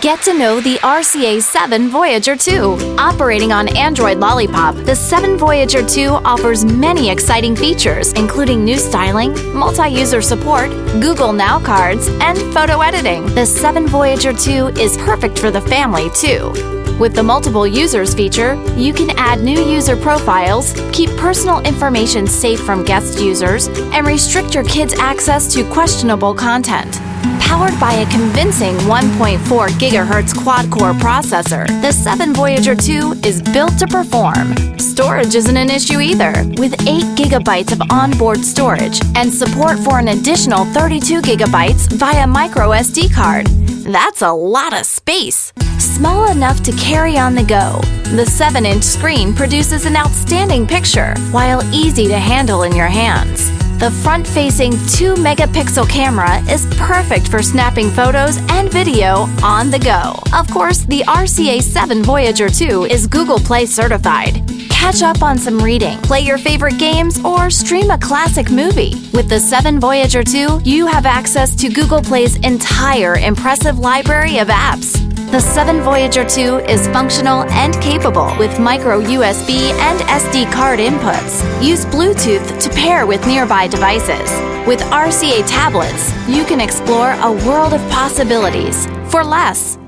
Get to know the RCA 7 Voyager 2. Operating on Android Lollipop, the 7 Voyager 2 offers many exciting features, including new styling, multi-user support, Google Now cards, and photo editing. The 7 Voyager 2 is perfect for the family, too. With the multiple users feature, you can add new user profiles, keep personal information safe from guest users, and restrict your kids' access to questionable content. Powered by a convincing 1.4 GHz quad-core processor, the 7 Voyager 2 is built to perform. Storage isn't an issue either, with 8 GB of onboard storage and support for an additional 32 GB via microSD card. That's a lot of space! Small enough to carry on the go, the 7-inch screen produces an outstanding picture, while easy to handle in your hands. The front-facing 2-megapixel camera is perfect for snapping photos and video on the go. Of course, the RCA 7 Voyager 2 is Google Play certified. Catch up on some reading, play your favorite games, or stream a classic movie. With the 7 Voyager 2, you have access to Google Play's entire impressive library of apps. The 7 Voyager 2 is functional and capable with micro USB and SD card inputs. Use Bluetooth to pair with nearby devices. With RCA tablets, you can explore a world of possibilities for less.